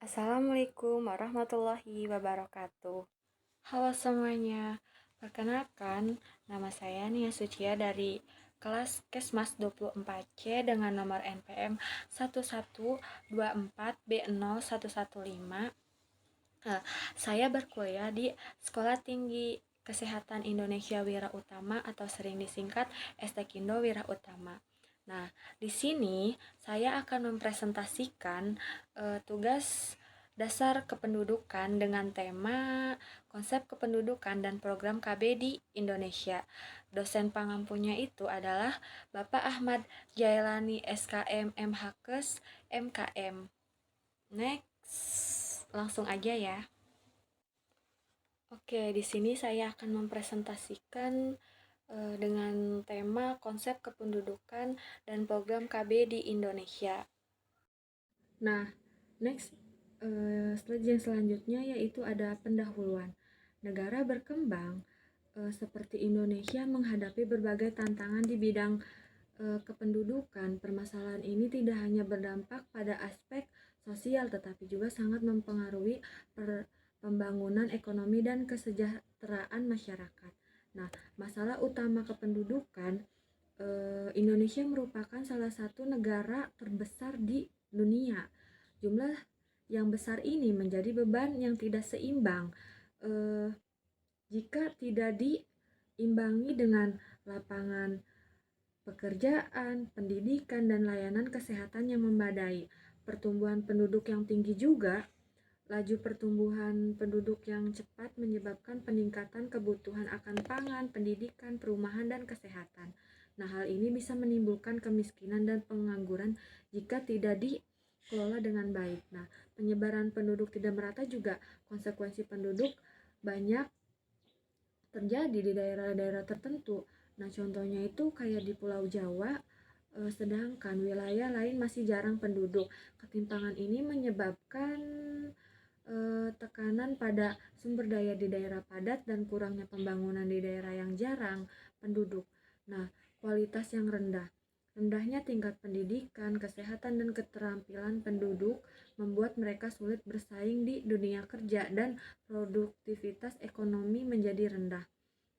Assalamualaikum warahmatullahi wabarakatuh. Halo semuanya, perkenalkan nama saya Nia Sucia dari kelas Kesmas 24C dengan nomor NPM 1124B0115. Saya berkuliah di Sekolah Tinggi Kesehatan Indonesia Wira Utama atau sering disingkat STKindo Wira Utama. Nah, di sini saya akan mempresentasikan tugas dasar kependudukan dengan tema konsep kependudukan dan program KB di Indonesia. Dosen pengampunya itu adalah Bapak Ahmad Jailani SKM MHKes MKM. Next, langsung aja ya. Oke, di sini saya akan mempresentasikan dengan tema konsep kependudukan dan program KB di Indonesia. Nah, next slide yang selanjutnya yaitu ada pendahuluan. Negara berkembang seperti Indonesia menghadapi berbagai tantangan di bidang kependudukan. Permasalahan ini tidak hanya berdampak pada aspek sosial tetapi juga sangat mempengaruhi pembangunan ekonomi dan kesejahteraan masyarakat. Nah, masalah utama kependudukan, Indonesia merupakan salah satu negara terbesar di dunia. Jumlah yang besar ini menjadi beban yang tidak seimbang jika tidak diimbangi dengan lapangan pekerjaan, pendidikan, dan layanan kesehatan yang memadai. Pertumbuhan penduduk yang tinggi juga, laju pertumbuhan penduduk yang cepat menyebabkan peningkatan kebutuhan akan pangan, pendidikan, perumahan, dan kesehatan. Nah, hal ini bisa menimbulkan kemiskinan dan pengangguran jika tidak dikelola dengan baik. Nah, penyebaran penduduk tidak merata juga konsekuensi penduduk banyak terjadi di daerah-daerah tertentu. Nah, contohnya itu kayak di Pulau Jawa, sedangkan wilayah lain masih jarang penduduk. Ketimpangan ini menyebabkan tekanan pada sumber daya di daerah padat dan kurangnya pembangunan di daerah yang jarang penduduk. Nah, kualitas yang rendah. Rendahnya tingkat pendidikan, kesehatan, dan keterampilan penduduk membuat mereka sulit bersaing di dunia kerja dan produktivitas ekonomi menjadi rendah.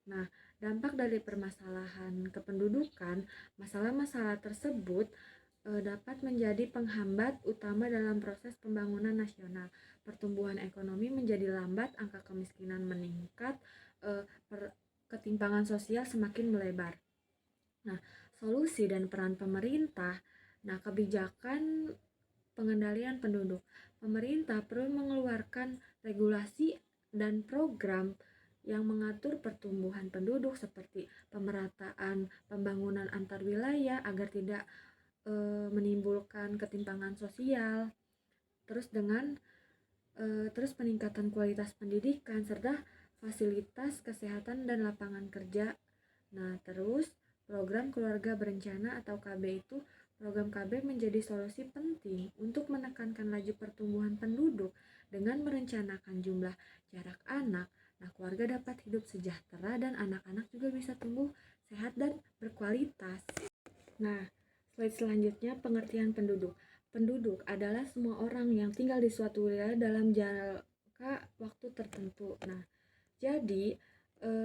Nah, dampak dari permasalahan kependudukan, masalah-masalah tersebut dapat menjadi penghambat utama dalam proses pembangunan nasional. Pertumbuhan ekonomi menjadi lambat, angka kemiskinan meningkat, ketimpangan sosial semakin melebar. Nah, solusi dan peran pemerintah. Nah, kebijakan pengendalian penduduk. Pemerintah perlu mengeluarkan regulasi dan program yang mengatur pertumbuhan penduduk seperti pemerataan pembangunan antar wilayah agar tidak menimbulkan ketimpangan sosial. Terus peningkatan kualitas pendidikan serta fasilitas kesehatan dan lapangan kerja. Nah, terus program keluarga berencana atau KB itu, program KB menjadi solusi penting untuk menekankan laju pertumbuhan penduduk dengan merencanakan jumlah jarak anak. Nah, keluarga dapat hidup sejahtera dan anak-anak juga bisa tumbuh sehat dan berkualitas. Nah, slide selanjutnya pengertian penduduk. Penduduk adalah semua orang yang tinggal di suatu wilayah dalam jangka waktu tertentu. Nah, jadi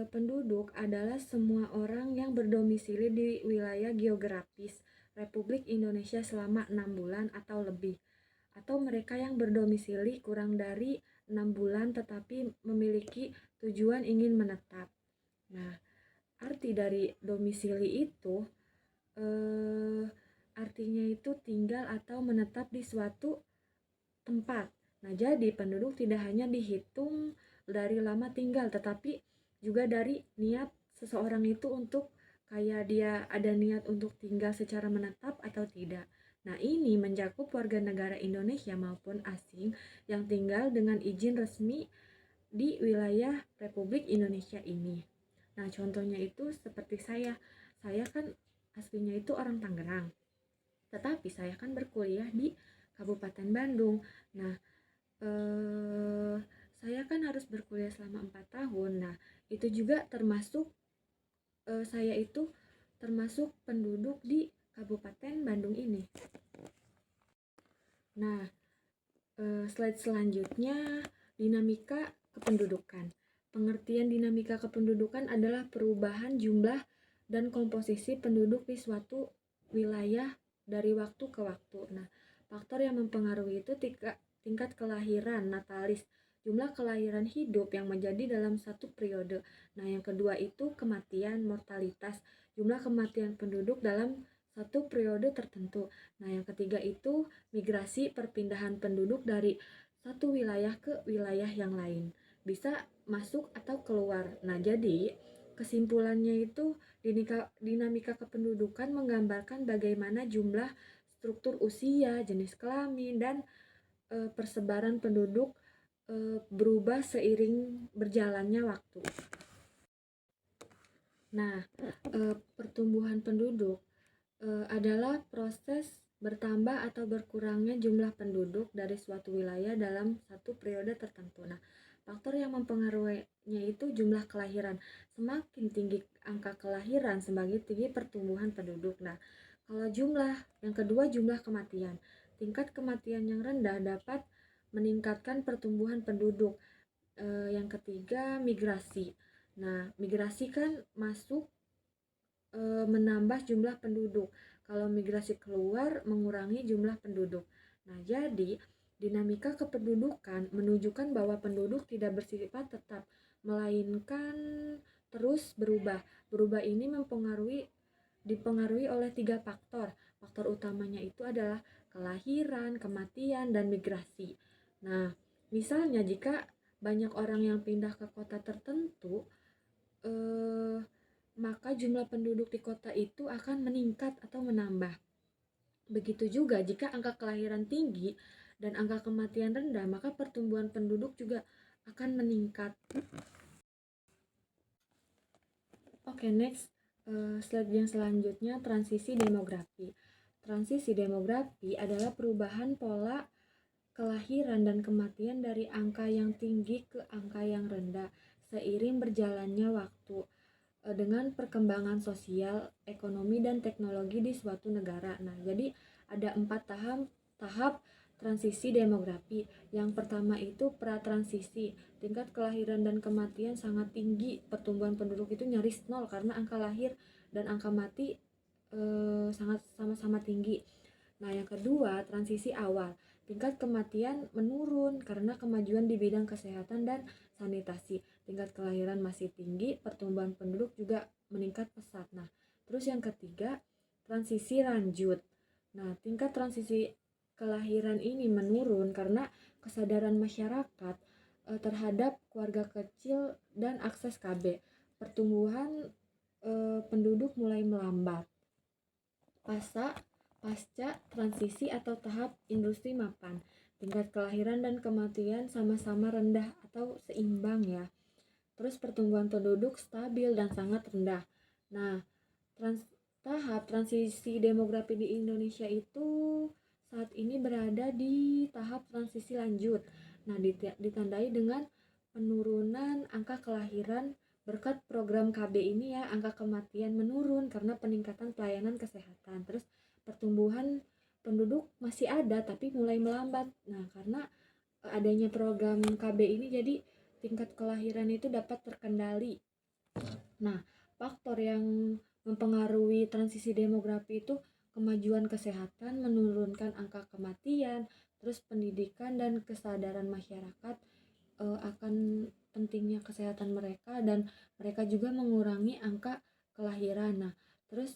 penduduk adalah semua orang yang berdomisili di wilayah geografis Republik Indonesia selama 6 bulan atau lebih, atau mereka yang berdomisili kurang dari 6 bulan tetapi memiliki tujuan ingin menetap. Nah, arti dari domisili itu artinya itu tinggal atau menetap di suatu tempat. Nah, jadi penduduk tidak hanya dihitung dari lama tinggal, tetapi juga dari niat seseorang itu untuk kayak dia ada niat untuk tinggal secara menetap atau tidak. Nah, ini mencakup warga negara Indonesia maupun asing yang tinggal dengan izin resmi di wilayah Republik Indonesia ini. Nah, contohnya itu seperti saya. Saya kan aslinya itu orang Tangerang, tetapi saya kan berkuliah di Kabupaten Bandung. Nah, saya kan harus berkuliah selama 4 tahun. Nah, itu juga termasuk saya itu termasuk penduduk di Kabupaten Bandung ini. Nah, Slide selanjutnya, dinamika kependudukan. Pengertian dinamika kependudukan adalah perubahan jumlah dan komposisi penduduk di suatu wilayah dari waktu ke waktu. Nah, faktor yang mempengaruhi itu tingkat kelahiran natalis, jumlah kelahiran hidup yang menjadi dalam satu periode. Nah, yang kedua itu kematian, mortalitas, jumlah kematian penduduk dalam satu periode tertentu. Nah, yang ketiga itu migrasi, perpindahan penduduk dari satu wilayah ke wilayah yang lain, bisa masuk atau keluar. Nah, jadi kesimpulannya itu dinamika kependudukan menggambarkan bagaimana jumlah, struktur usia, jenis kelamin, dan persebaran penduduk berubah seiring berjalannya waktu. Nah, pertumbuhan penduduk adalah proses bertambah atau berkurangnya jumlah penduduk dari suatu wilayah dalam satu periode tertentu. Nah, faktor yang mempengaruhinya itu jumlah kelahiran. Semakin tinggi angka kelahiran, semakin tinggi pertumbuhan penduduk. Nah, kalau yang kedua jumlah kematian. Tingkat kematian yang rendah dapat meningkatkan pertumbuhan penduduk. Yang ketiga migrasi. Nah, migrasi kan masuk menambah jumlah penduduk. Kalau migrasi keluar mengurangi jumlah penduduk. Nah, jadi dinamika kependudukan menunjukkan bahwa penduduk tidak bersifat tetap, melainkan terus berubah. Berubah ini dipengaruhi oleh 3 faktor. Faktor utamanya itu adalah kelahiran, kematian, dan migrasi. Nah, misalnya jika banyak orang yang pindah ke kota tertentu, maka jumlah penduduk di kota itu akan meningkat atau menambah. Begitu juga jika angka kelahiran tinggi dan angka kematian rendah, maka pertumbuhan penduduk juga akan meningkat. Oke, next. Slide yang selanjutnya, transisi demografi. Transisi demografi adalah perubahan pola kelahiran dan kematian dari angka yang tinggi ke angka yang rendah seiring berjalannya waktu dengan perkembangan sosial, ekonomi, dan teknologi di suatu negara. Nah, jadi ada 4 tahap transisi demografi. Yang pertama itu pratransisi. Tingkat kelahiran dan kematian sangat tinggi. Pertumbuhan penduduk itu nyaris nol karena angka lahir dan angka mati sangat sama-sama tinggi. Nah, yang kedua, transisi awal. Tingkat kematian menurun karena kemajuan di bidang kesehatan dan sanitasi. Tingkat kelahiran masih tinggi, pertumbuhan penduduk juga meningkat pesat. Nah, terus yang ketiga, transisi lanjut. Nah, tingkat transisi kelahiran ini menurun karena kesadaran masyarakat terhadap keluarga kecil dan akses KB. Pertumbuhan penduduk mulai melambat. Pasca transisi atau tahap industri mapan, tingkat kelahiran dan kematian sama-sama rendah atau seimbang ya. Terus pertumbuhan penduduk stabil dan sangat rendah. Nah, tahap transisi demografi di Indonesia itu saat ini berada di tahap transisi lanjut. Nah, ditandai dengan penurunan angka kelahiran berkat program KB ini ya. Angka kematian menurun karena peningkatan pelayanan kesehatan. Terus pertumbuhan penduduk masih ada tapi mulai melambat. Nah, karena adanya program KB ini jadi tingkat kelahiran itu dapat terkendali. Nah, faktor yang mempengaruhi transisi demografi itu kemajuan kesehatan, menurunkan angka kematian, terus pendidikan dan kesadaran masyarakat akan pentingnya kesehatan mereka, dan mereka juga mengurangi angka kelahiran. Nah, terus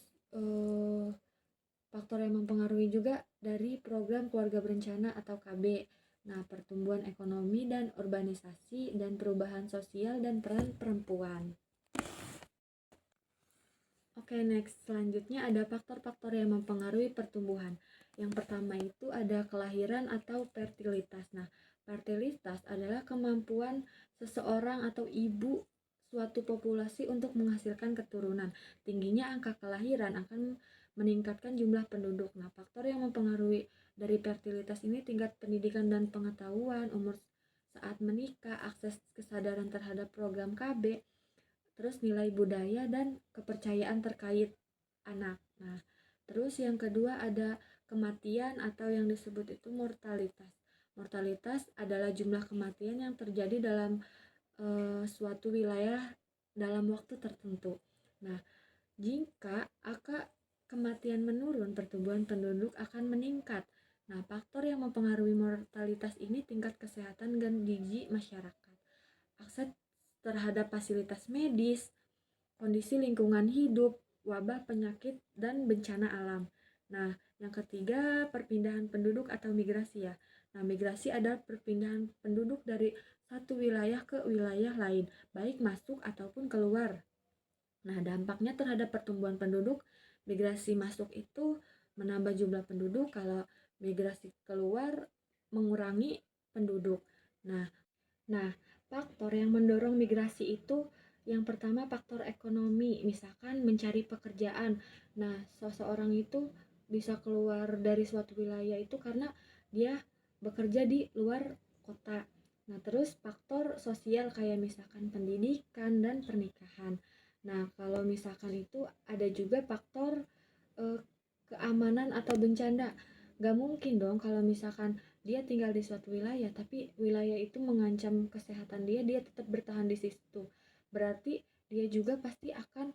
faktor yang mempengaruhi juga dari program keluarga berencana atau KB. Nah, pertumbuhan ekonomi dan urbanisasi dan perubahan sosial dan peran perempuan. Oke, next. Selanjutnya ada faktor-faktor yang mempengaruhi pertumbuhan. Yang pertama itu ada kelahiran atau fertilitas. Nah, fertilitas adalah kemampuan seseorang atau ibu suatu populasi untuk menghasilkan keturunan. Tingginya angka kelahiran akan meningkatkan jumlah penduduk. Nah, faktor yang mempengaruhi dari fertilitas ini tingkat pendidikan dan pengetahuan, umur saat menikah, akses kesadaran terhadap program KB, terus nilai budaya dan kepercayaan terkait anak. Nah, terus yang kedua ada kematian atau yang disebut itu mortalitas. Mortalitas adalah jumlah kematian yang terjadi dalam suatu wilayah dalam waktu tertentu. Nah, jika angka kematian menurun, pertumbuhan penduduk akan meningkat. Nah, faktor yang mempengaruhi mortalitas ini tingkat kesehatan dan gizi masyarakat, akses terhadap fasilitas medis, kondisi lingkungan hidup, wabah penyakit, dan bencana alam. Nah, yang ketiga, perpindahan penduduk atau migrasi ya. Nah, migrasi adalah perpindahan penduduk dari satu wilayah ke wilayah lain, baik masuk ataupun keluar. Nah, dampaknya terhadap pertumbuhan penduduk, migrasi masuk itu menambah jumlah penduduk, kalau migrasi keluar mengurangi penduduk. Nah, faktor yang mendorong migrasi itu yang pertama faktor ekonomi, misalkan mencari pekerjaan. Nah, seseorang itu bisa keluar dari suatu wilayah itu karena dia bekerja di luar kota. Nah, terus faktor sosial kayak misalkan pendidikan dan pernikahan. Nah, kalau misalkan itu ada juga faktor eh, keamanan atau bencana. Gak mungkin dong kalau misalkan dia tinggal di suatu wilayah tapi wilayah itu mengancam kesehatan dia tetap bertahan di situ. Berarti dia juga pasti akan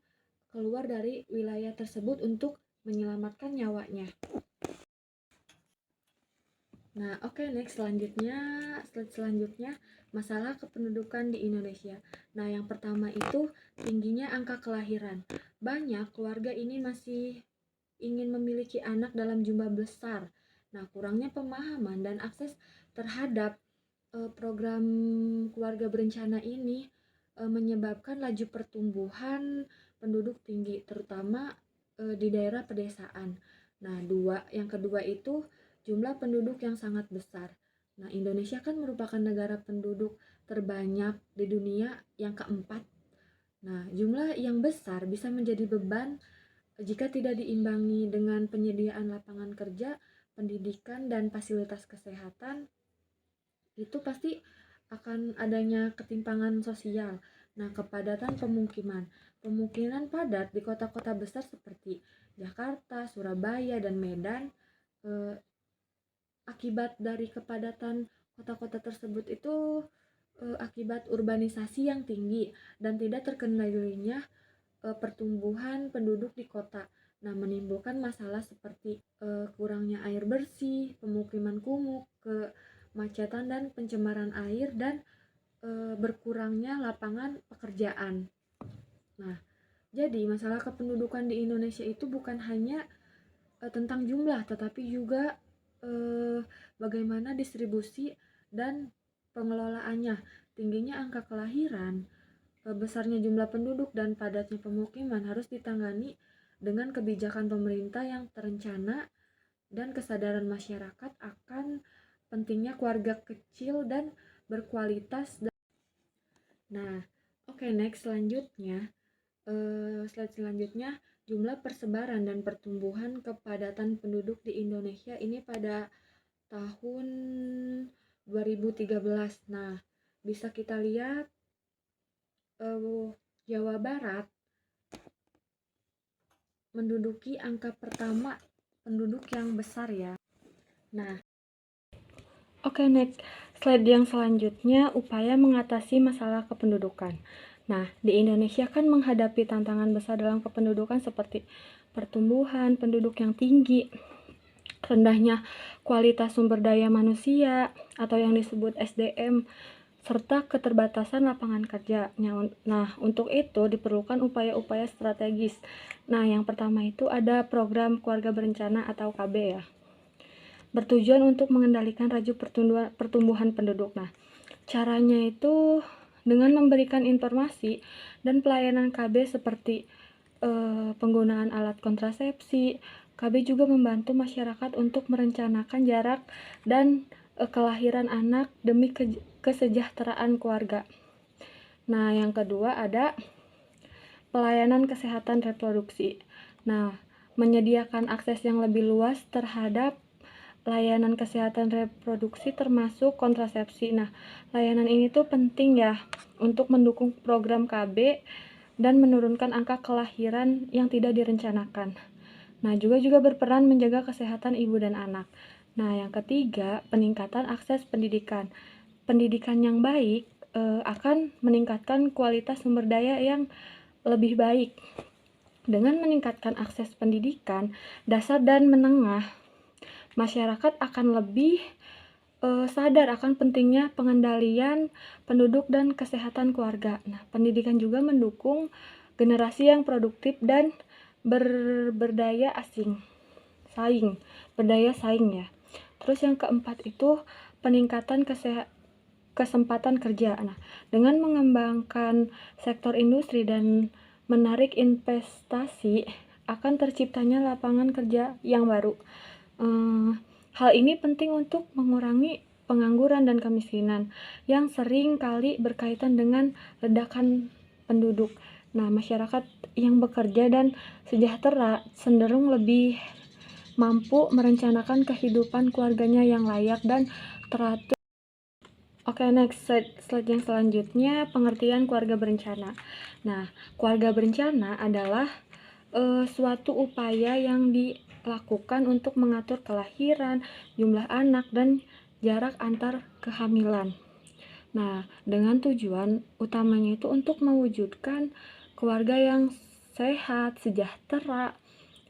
keluar dari wilayah tersebut untuk menyelamatkan nyawanya. Nah, oke, next slide selanjutnya masalah kependudukan di Indonesia. Nah, yang pertama itu tingginya angka kelahiran. Banyak keluarga ini masih ingin memiliki anak dalam jumlah besar. Nah, kurangnya pemahaman dan akses terhadap program keluarga berencana ini menyebabkan laju pertumbuhan penduduk tinggi, terutama di daerah pedesaan. Nah, yang kedua itu jumlah penduduk yang sangat besar. Nah, Indonesia kan merupakan negara penduduk terbanyak di dunia yang keempat. Nah, jumlah yang besar bisa menjadi beban jika tidak diimbangi dengan penyediaan lapangan kerja, pendidikan, dan fasilitas kesehatan. Itu pasti akan adanya ketimpangan sosial. Nah, kepadatan pemukiman. Pemukiman padat di kota-kota besar seperti Jakarta, Surabaya, dan Medan. Akibat dari kepadatan kota-kota tersebut itu akibat urbanisasi yang tinggi dan tidak terkendalinya pertumbuhan penduduk di kota. Nah, menimbulkan masalah seperti kurangnya air bersih, pemukiman kumuh, kemacetan dan pencemaran air, dan berkurangnya lapangan pekerjaan. Nah, jadi masalah kependudukan di Indonesia itu bukan hanya tentang jumlah, tetapi juga bagaimana distribusi dan pengelolaannya. Tingginya angka kelahiran, besarnya jumlah penduduk, dan padatnya pemukiman harus ditangani dengan kebijakan pemerintah yang terencana dan kesadaran masyarakat akan pentingnya keluarga kecil dan berkualitas. Nah, oke, next selanjutnya. Slide selanjutnya, jumlah persebaran dan pertumbuhan kepadatan penduduk di Indonesia ini pada tahun 2013. Nah, bisa kita lihat Jawa Barat menduduki angka pertama penduduk yang besar ya. Nah, oke, next slide yang selanjutnya, upaya mengatasi masalah kependudukan. Nah, di Indonesia kan menghadapi tantangan besar dalam kependudukan seperti pertumbuhan penduduk yang tinggi, rendahnya kualitas sumber daya manusia atau yang disebut SDM, serta keterbatasan lapangan kerja. Nah, untuk itu diperlukan upaya-upaya strategis. Nah, yang pertama itu ada program keluarga berencana atau KB ya, bertujuan untuk mengendalikan laju pertumbuhan penduduk. Nah, caranya itu dengan memberikan informasi dan pelayanan KB seperti penggunaan alat kontrasepsi. KB juga membantu masyarakat untuk merencanakan jarak dan kelahiran anak demi kesejahteraan keluarga. Nah, yang kedua ada pelayanan kesehatan reproduksi. Nah, menyediakan akses yang lebih luas terhadap layanan kesehatan reproduksi termasuk kontrasepsi. Nah, layanan ini tuh penting ya untuk mendukung program KB dan menurunkan angka kelahiran yang tidak direncanakan. Nah, juga berperan menjaga kesehatan ibu dan anak. Nah, yang ketiga, peningkatan akses pendidikan. Pendidikan yang baik akan meningkatkan kualitas sumber daya yang lebih baik. Dengan meningkatkan akses pendidikan dasar dan menengah, masyarakat akan lebih sadar akan pentingnya pengendalian penduduk dan kesehatan keluarga. Nah, pendidikan juga mendukung generasi yang produktif dan berdaya saing ya. Terus yang keempat itu peningkatan kesempatan kerja. Nah, dengan mengembangkan sektor industri dan menarik investasi, akan terciptanya lapangan kerja yang baru. Hal ini penting untuk mengurangi pengangguran dan kemiskinan yang sering kali berkaitan dengan ledakan penduduk. Nah, masyarakat yang bekerja dan sejahtera cenderung lebih mampu merencanakan kehidupan keluarganya yang layak dan teratur. Oke, next slide yang selanjutnya, pengertian keluarga berencana. Nah, keluarga berencana adalah suatu upaya yang dilakukan untuk mengatur kelahiran, jumlah anak, dan jarak antar kehamilan. Nah, dengan tujuan utamanya itu untuk mewujudkan keluarga yang sehat, sejahtera,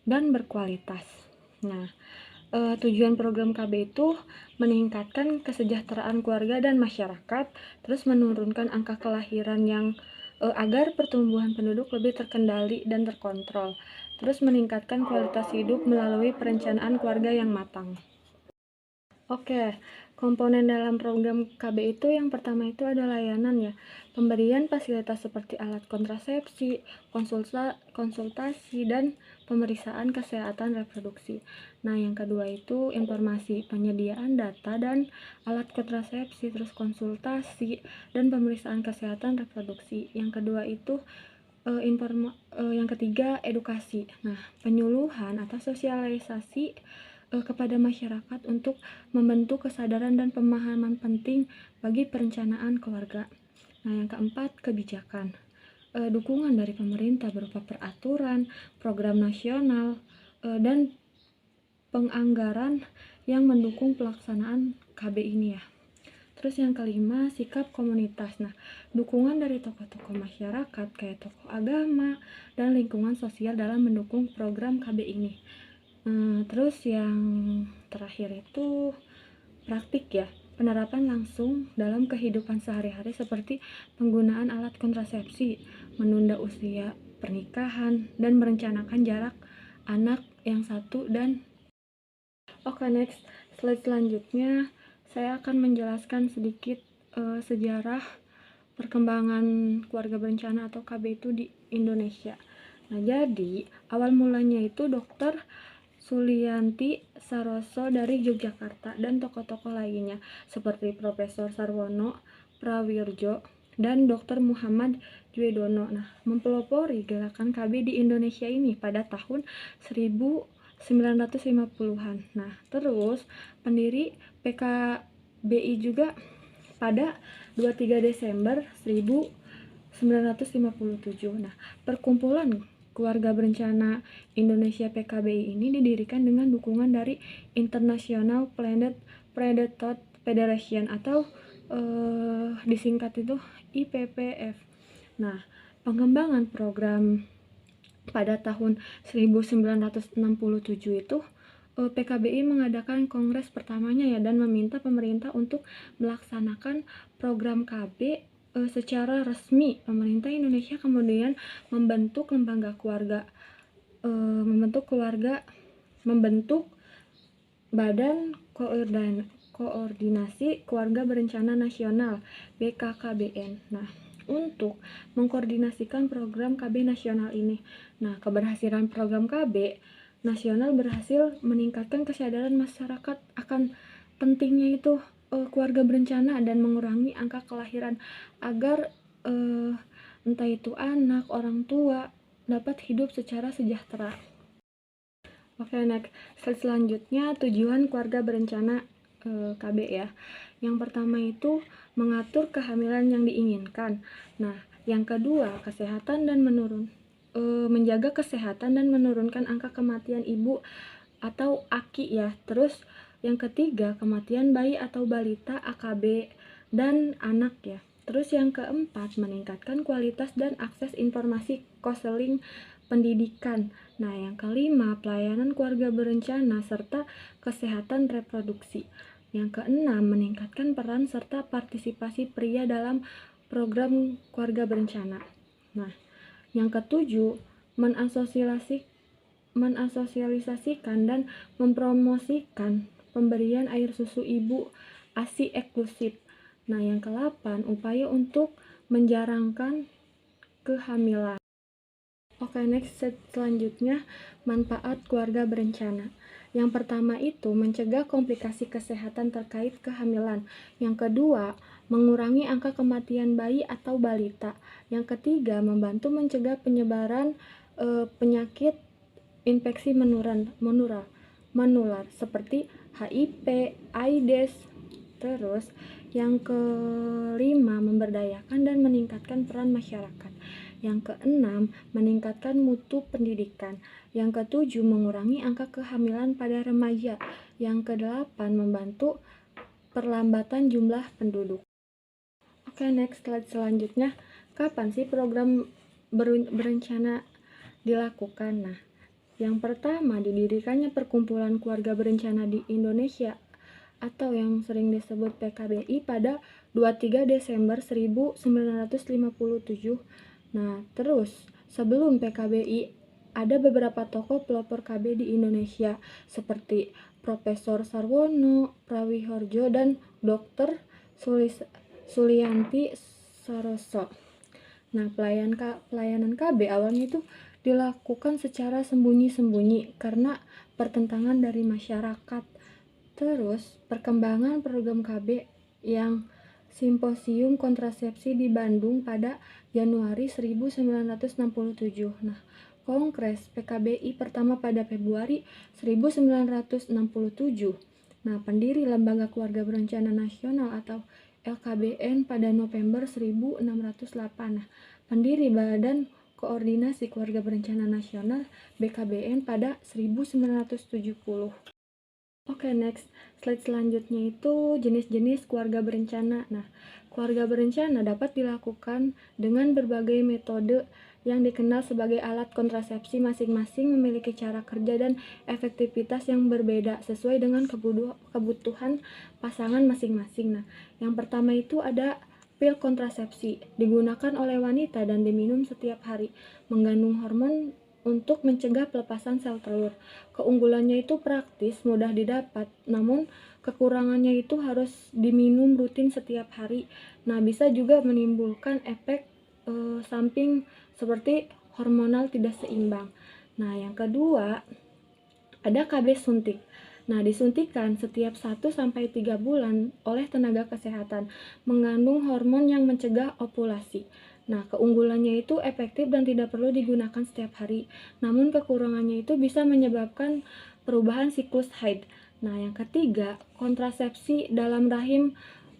dan berkualitas. Nah, tujuan program KB itu meningkatkan kesejahteraan keluarga dan masyarakat, terus menurunkan angka kelahiran yang agar pertumbuhan penduduk lebih terkendali dan terkontrol, terus meningkatkan kualitas hidup melalui perencanaan keluarga yang matang. Oke, komponen dalam program KB itu yang pertama itu ada layanan ya, pemberian fasilitas seperti alat kontrasepsi, konsultasi, dan pemeriksaan kesehatan reproduksi. Nah, yang kedua itu informasi, penyediaan data dan alat kontrasepsi, terus konsultasi, dan pemeriksaan kesehatan reproduksi. Yang kedua itu yang ketiga edukasi. Nah, penyuluhan atau sosialisasi kepada masyarakat untuk membentuk kesadaran dan pemahaman penting bagi perencanaan keluarga. Nah, yang keempat kebijakan. Dukungan dari pemerintah berupa peraturan, program nasional, dan penganggaran yang mendukung pelaksanaan KB ini ya. Terus yang kelima, sikap komunitas. Nah, dukungan dari tokoh-tokoh masyarakat kayak tokoh agama dan lingkungan sosial dalam mendukung program KB ini. Terus yang terakhir itu praktik ya, penerapan langsung dalam kehidupan sehari-hari seperti penggunaan alat kontrasepsi, menunda usia pernikahan, dan merencanakan jarak anak yang satu dan Oke, next slide selanjutnya saya akan menjelaskan sedikit sejarah perkembangan keluarga berencana atau KB itu di Indonesia. Nah, jadi awal mulanya itu Dr. Sulianti Saroso dari Yogyakarta dan tokoh-tokoh lainnya seperti Profesor Sarwono Prawirjo dan Dr. Muhammad Juedono. Nah, mempelopori gerakan KB di Indonesia ini pada tahun 1950-an. Nah, terus pendiri PKBI juga pada 23 Desember 1957. Nah, perkumpulan Keluarga Berencana Indonesia PKBI ini didirikan dengan dukungan dari International Planned Parenthood Federation atau disingkat itu IPPF. Nah, pengembangan program pada tahun 1967 itu PKBI mengadakan kongres pertamanya ya dan meminta pemerintah untuk melaksanakan program KB secara resmi. Pemerintah Indonesia kemudian membentuk lembaga keluarga, membentuk Badan Koordinasi Keluarga Berencana Nasional BKKBN. Nah, untuk mengkoordinasikan program KB nasional ini. Nah, keberhasilan program KB nasional berhasil meningkatkan kesadaran masyarakat akan pentingnya itu keluarga berencana dan mengurangi angka kelahiran agar entah itu anak, orang tua dapat hidup secara sejahtera. Oke, next slide selanjutnya tujuan keluarga berencana KB ya. Yang pertama itu mengatur kehamilan yang diinginkan. Nah, yang kedua kesehatan dan menjaga kesehatan dan menurunkan angka kematian ibu atau AKI ya. Terus Yang ketiga, kematian bayi atau balita AKB dan anak ya. Terus yang keempat, meningkatkan kualitas dan akses informasi konseling pendidikan. Nah, yang kelima, pelayanan keluarga berencana serta kesehatan reproduksi. Yang keenam, meningkatkan peran serta partisipasi pria dalam program keluarga berencana. Nah, yang ketujuh, menasosialisasikan dan mempromosikan pemberian air susu ibu ASI eksklusif. Nah, yang ke-8, upaya untuk menjarangkan kehamilan. Oke, next selanjutnya manfaat keluarga berencana. Yang pertama itu mencegah komplikasi kesehatan terkait kehamilan. Yang kedua, mengurangi angka kematian bayi atau balita. Yang ketiga, membantu mencegah penyebaran penyakit infeksi menular seperti HIV, AIDS. Terus yang kelima, memberdayakan dan meningkatkan peran masyarakat. Yang keenam, meningkatkan mutu pendidikan. Yang ketujuh, mengurangi angka kehamilan pada remaja. Yang kedelapan, membantu perlambatan jumlah penduduk. Oke, next slide selanjutnya. Kapan sih program berencana dilakukan? Nah, yang pertama, didirikannya Perkumpulan Keluarga Berencana di Indonesia atau yang sering disebut PKBI pada 23 Desember 1957. Nah, terus sebelum PKBI ada beberapa tokoh pelopor KB di Indonesia seperti Profesor Sarwono, Prawihorjo, dan Dr. Sulianti Saroso. Nah, pelayanan KB awalnya itu dilakukan secara sembunyi-sembunyi karena pertentangan dari masyarakat. Terus, perkembangan program KB yang Simposium Kontrasepsi di Bandung pada Januari 1967. Nah, Kongres PKBI pertama pada Februari 1967. Nah, pendiri Lembaga Keluarga Berencana Nasional atau LKBN pada November 1608. Nah, pendiri Badan Koordinasi Keluarga Berencana Nasional BKBN pada 1970. Oke, next slide selanjutnya itu jenis-jenis keluarga berencana. Nah, keluarga berencana dapat dilakukan dengan berbagai metode yang dikenal sebagai alat kontrasepsi. Masing-masing memiliki cara kerja dan efektivitas yang berbeda sesuai dengan kebutuhan pasangan masing-masing. Nah, yang pertama itu ada pil kontrasepsi, digunakan oleh wanita dan diminum setiap hari, mengandung hormon untuk mencegah pelepasan sel telur. Keunggulannya itu praktis, mudah didapat, namun kekurangannya itu harus diminum rutin setiap hari. Nah, bisa juga menimbulkan efek samping seperti hormonal tidak seimbang. Nah, yang kedua ada KB suntik. Nah, disuntikan setiap 1-3 bulan oleh tenaga kesehatan, mengandung hormon yang mencegah ovulasi. Nah, keunggulannya itu efektif dan tidak perlu digunakan setiap hari. Namun kekurangannya itu bisa menyebabkan perubahan siklus haid. Nah, yang ketiga, kontrasepsi dalam rahim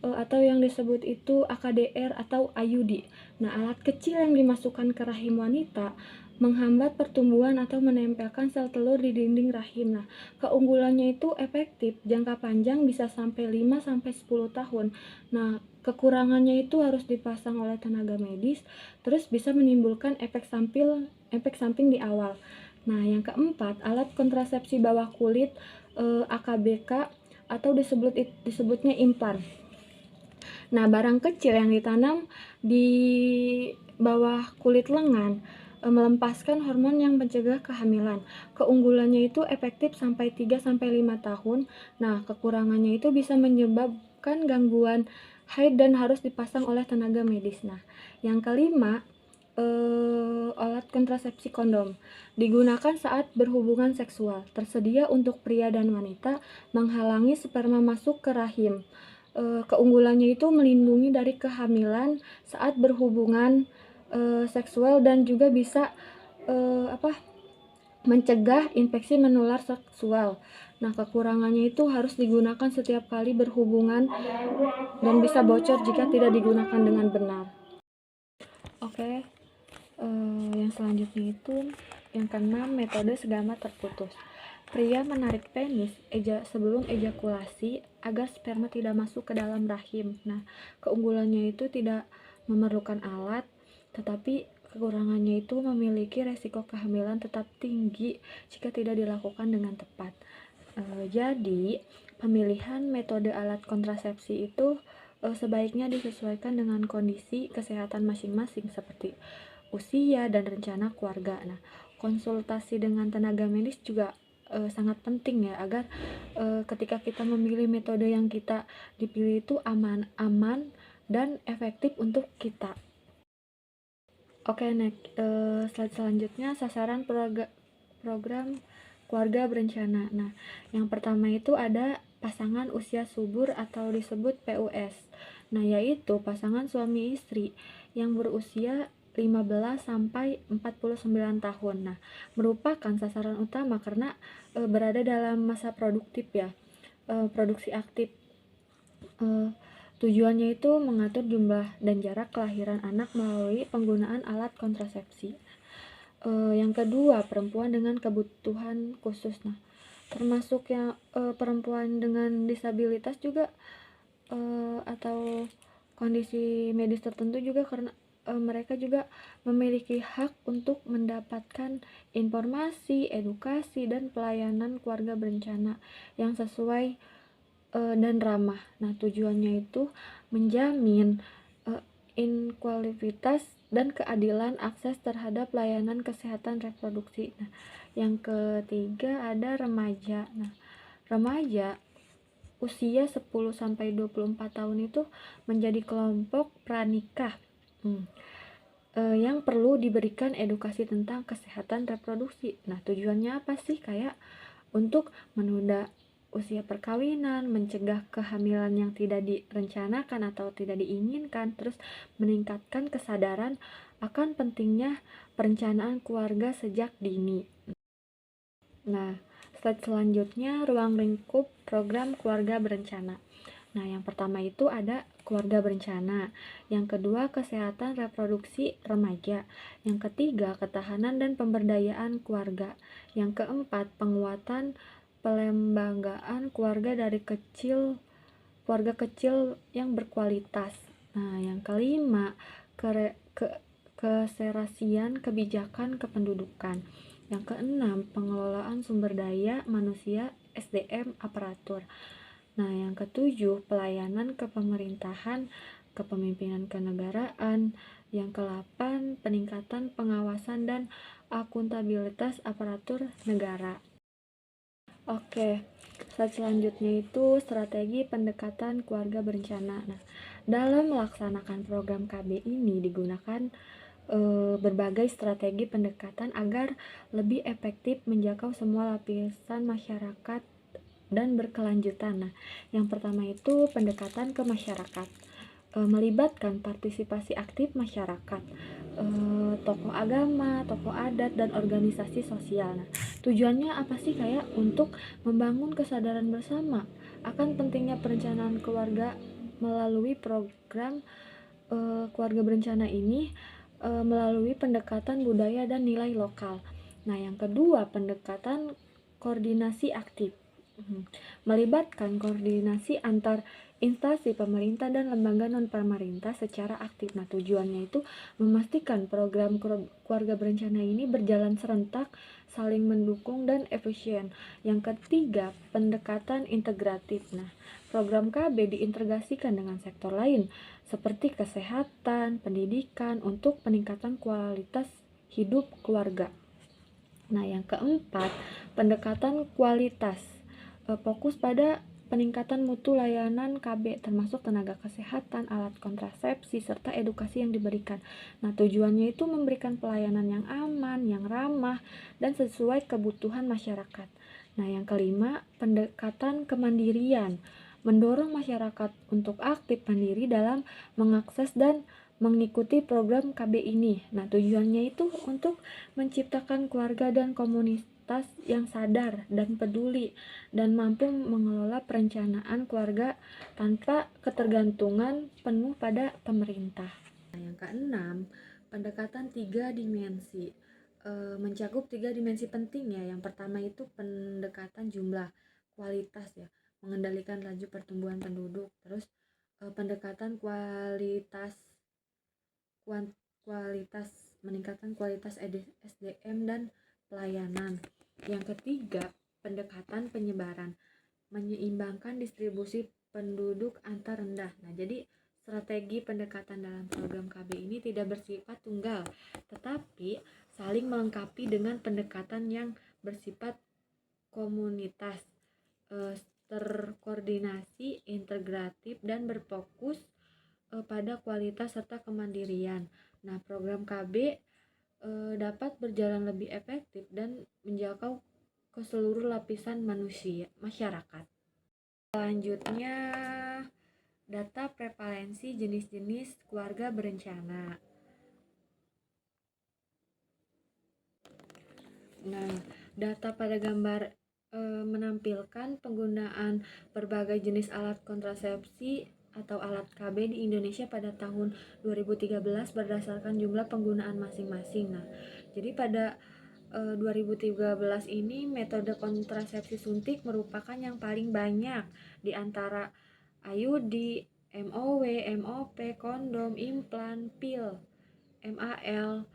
atau yang disebut itu AKDR atau IUD. Nah, alat kecil yang dimasukkan ke rahim wanita menghambat pertumbuhan atau menempelkan sel telur di dinding rahim. Nah, keunggulannya itu efektif, jangka panjang bisa sampai 5-10 tahun. Nah, kekurangannya itu harus dipasang oleh tenaga medis, terus bisa menimbulkan efek samping di awal. Nah, yang keempat, alat kontrasepsi bawah kulit AKBK atau disebutnya implan. Nah, barang kecil yang ditanam di bawah kulit lengan melempaskan hormon yang mencegah kehamilan. Keunggulannya itu efektif sampai 3-5 tahun. Nah, kekurangannya itu bisa menyebabkan gangguan haid dan harus dipasang oleh tenaga medis. Nah, yang kelima, alat kontrasepsi kondom digunakan saat berhubungan seksual. Tersedia untuk pria dan wanita, menghalangi sperma masuk ke rahim. Keunggulannya itu melindungi dari kehamilan saat berhubungan seksual dan juga bisa mencegah infeksi menular seksual. Nah, kekurangannya itu harus digunakan setiap kali berhubungan dan bisa bocor jika tidak digunakan dengan benar. Oke, yang selanjutnya itu yang keenam, metode segama terputus. Pria menarik penis sebelum ejakulasi agar sperma tidak masuk ke dalam rahim. Nah, keunggulannya itu tidak memerlukan alat, tetapi kekurangannya itu memiliki resiko kehamilan tetap tinggi jika tidak dilakukan dengan tepat. Jadi, pemilihan metode alat kontrasepsi itu sebaiknya disesuaikan dengan kondisi kesehatan masing-masing seperti usia dan rencana keluarga. Nah, konsultasi dengan tenaga medis juga sangat penting ya agar ketika kita memilih metode yang kita dipilih itu aman dan efektif untuk kita. Oke, slide selanjutnya sasaran program keluarga berencana. Nah, yang pertama itu ada pasangan usia subur atau disebut PUS. Nah, yaitu pasangan suami istri yang berusia 15 sampai 49 tahun. Nah, merupakan sasaran utama karena berada dalam masa produktif ya, produksi aktif. Tujuannya itu mengatur jumlah dan jarak kelahiran anak melalui penggunaan alat kontrasepsi. Yang kedua, perempuan dengan kebutuhan khusus. Nah, termasuk yang perempuan dengan disabilitas juga atau kondisi medis tertentu juga karena mereka juga memiliki hak untuk mendapatkan informasi, edukasi, dan pelayanan keluarga berencana yang sesuai dan ramah. Nah, tujuannya itu menjamin inklusivitas dan keadilan akses terhadap layanan kesehatan reproduksi. Nah, yang ketiga ada remaja. Nah, remaja usia 10 sampai 24 tahun itu menjadi kelompok pranikah yang perlu diberikan edukasi tentang kesehatan reproduksi. Nah, tujuannya apa sih? Kayak untuk menunda usia perkawinan, mencegah kehamilan yang tidak direncanakan atau tidak diinginkan, terus meningkatkan kesadaran akan pentingnya perencanaan keluarga sejak dini. Nah, slide selanjutnya ruang lingkup program keluarga berencana. Nah, yang pertama itu ada keluarga berencana, yang kedua kesehatan reproduksi remaja, yang ketiga ketahanan dan pemberdayaan keluarga, yang keempat penguatan pelembagaan keluarga dari keluarga kecil yang berkualitas. Nah, yang kelima keserasian kebijakan kependudukan. Yang keenam, pengelolaan sumber daya manusia SDM aparatur. Nah, yang ketujuh, pelayanan kepemerintahan, kepemimpinan kenegaraan. Yang kedelapan, peningkatan pengawasan dan akuntabilitas aparatur negara. Oke, slide selanjutnya itu strategi pendekatan keluarga berencana. Nah, dalam melaksanakan program KB ini digunakan berbagai strategi pendekatan agar lebih efektif menjangkau semua lapisan masyarakat dan berkelanjutan. Nah, yang pertama itu pendekatan ke masyarakat, melibatkan partisipasi aktif masyarakat, tokoh agama, tokoh adat, dan organisasi sosial. Nah, tujuannya apa sih? Kayak untuk membangun kesadaran bersama akan pentingnya perencanaan keluarga melalui program keluarga berencana ini melalui pendekatan budaya dan nilai lokal. Nah, yang kedua, pendekatan koordinasi aktif. Melibatkan koordinasi antar instansi pemerintah dan lembaga non-pemerintah secara aktif. Nah, tujuannya itu memastikan program keluarga berencana ini berjalan serentak, saling mendukung, dan efisien. Yang ketiga, pendekatan integratif. Nah, program KB diintegrasikan dengan sektor lain seperti kesehatan, pendidikan untuk peningkatan kualitas hidup keluarga. Nah, yang keempat, pendekatan kualitas. Fokus pada peningkatan mutu layanan KB termasuk tenaga kesehatan, alat kontrasepsi, serta edukasi yang diberikan. Nah, tujuannya itu memberikan pelayanan yang aman, yang ramah, dan sesuai kebutuhan masyarakat. Nah, yang kelima, pendekatan kemandirian. Mendorong masyarakat untuk aktif mandiri dalam mengakses dan mengikuti program KB ini. Nah, tujuannya itu untuk menciptakan keluarga dan komunitas yang sadar dan peduli dan mampu mengelola perencanaan keluarga tanpa ketergantungan penuh pada pemerintah. Nah, yang keenam, pendekatan 3 dimensi. mencakup 3 dimensi penting ya. Yang pertama itu pendekatan jumlah, kualitas ya, mengendalikan laju pertumbuhan penduduk. Terus pendekatan kualitas, kualitas meningkatkan kualitas SDM dan pelayanan. Yang ketiga, pendekatan penyebaran, menyeimbangkan distribusi penduduk antar rendah. Nah, jadi strategi pendekatan dalam program KB ini tidak bersifat tunggal, tetapi saling melengkapi dengan pendekatan yang bersifat komunitas, terkoordinasi, integratif, dan berfokus pada kualitas serta kemandirian. Nah, program KB dapat berjalan lebih efektif dan menjangkau ke seluruh lapisan masyarakat. Selanjutnya, data prevalensi jenis-jenis keluarga berencana. Nah, data pada gambar menampilkan penggunaan berbagai jenis alat kontrasepsi atau alat KB di Indonesia pada tahun 2013 berdasarkan jumlah penggunaan masing-masing. Nah, jadi pada 2013 ini metode kontrasepsi suntik merupakan yang paling banyak di antara IUD, MOW, MOP, kondom, implan, pil, MAL.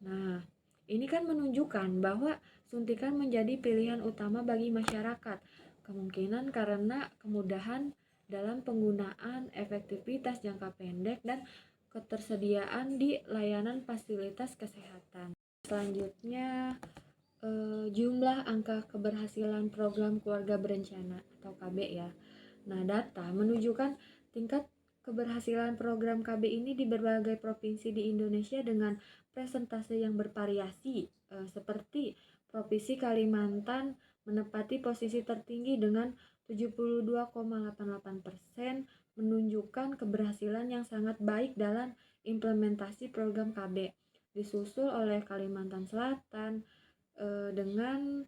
Nah, ini kan menunjukkan bahwa suntikan menjadi pilihan utama bagi masyarakat. Kemungkinan karena kemudahan dalam penggunaan, efektivitas jangka pendek, dan ketersediaan di layanan fasilitas kesehatan. Selanjutnya, jumlah angka keberhasilan program keluarga berencana atau KB ya. Nah, data menunjukkan tingkat keberhasilan program KB ini di berbagai provinsi di Indonesia dengan presentase yang bervariasi, seperti Provinsi Kalimantan menempati posisi tertinggi dengan 72,88%, menunjukkan keberhasilan yang sangat baik dalam implementasi program KB. Disusul oleh Kalimantan Selatan dengan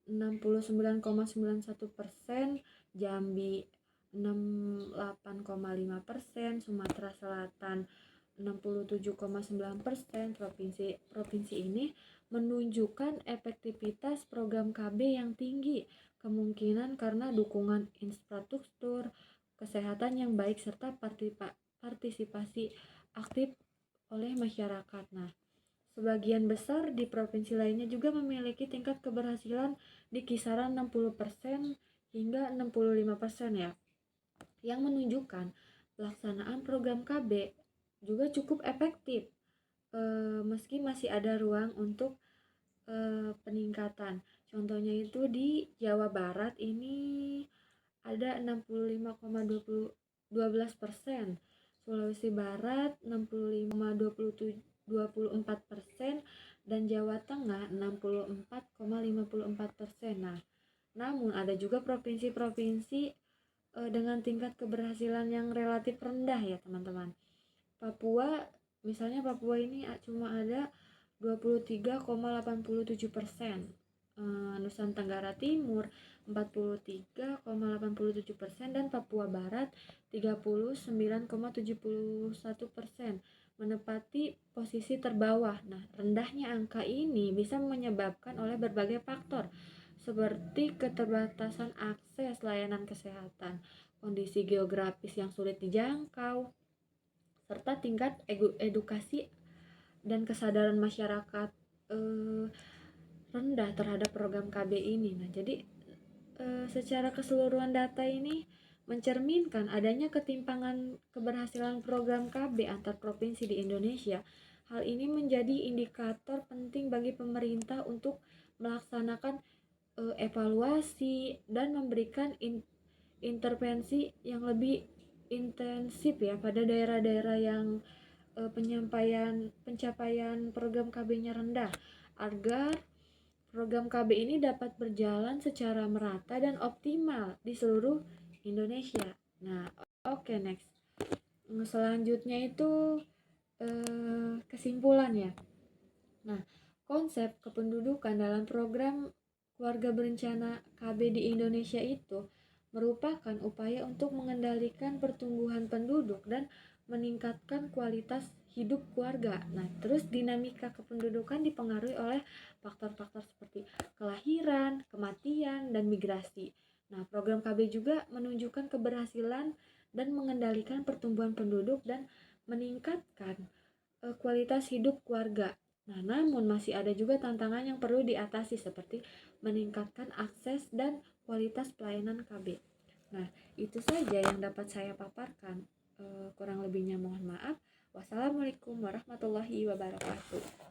69,91%, Jambi 68,5%, Sumatera Selatan 67,9%. Provinsi ini menunjukkan efektivitas program KB yang tinggi, kemungkinan karena dukungan infrastruktur kesehatan yang baik serta partisipasi aktif oleh masyarakat. Nah, sebagian besar di provinsi lainnya juga memiliki tingkat keberhasilan di kisaran 60% hingga 65% ya, yang menunjukkan pelaksanaan program KB juga cukup efektif, meski masih ada ruang untuk peningkatan. Contohnya itu di Jawa Barat ini ada 65,12%, Sulawesi Barat 65,24%, dan Jawa Tengah 64,54%. Nah, namun ada juga provinsi-provinsi dengan tingkat keberhasilan yang relatif rendah ya teman-teman. Papua, misalnya Papua ini cuma ada 23,87%, Nusa Tenggara Timur 43,87%, dan Papua Barat 39,71%, menempati posisi terbawah. Nah, rendahnya angka ini bisa menyebabkan oleh berbagai faktor seperti keterbatasan akses layanan kesehatan, kondisi geografis yang sulit dijangkau, serta tingkat edukasi dan kesadaran masyarakat rendah terhadap program KB ini. Nah, jadi secara keseluruhan data ini mencerminkan adanya ketimpangan keberhasilan program KB antar provinsi di Indonesia. Hal ini menjadi indikator penting bagi pemerintah untuk melaksanakan evaluasi dan memberikan intervensi yang lebih intensif ya pada daerah-daerah yang pencapaian program KB-nya rendah, agar program KB ini dapat berjalan secara merata dan optimal di seluruh Indonesia. Nah, oke, next. Selanjutnya itu kesimpulan ya. Nah, konsep kependudukan dalam program keluarga berencana KB di Indonesia itu merupakan upaya untuk mengendalikan pertumbuhan penduduk dan meningkatkan kualitas hidup keluarga. Nah, terus dinamika kependudukan dipengaruhi oleh faktor-faktor seperti kelahiran, kematian, dan migrasi. Nah, program KB juga menunjukkan keberhasilan dan mengendalikan pertumbuhan penduduk dan meningkatkan kualitas hidup keluarga. Nah, namun masih ada juga tantangan yang perlu diatasi seperti meningkatkan akses dan kualitas pelayanan KB. Nah, itu saja yang dapat saya paparkan. Kurang lebihnya mohon maaf. Wassalamualaikum warahmatullahi wabarakatuh.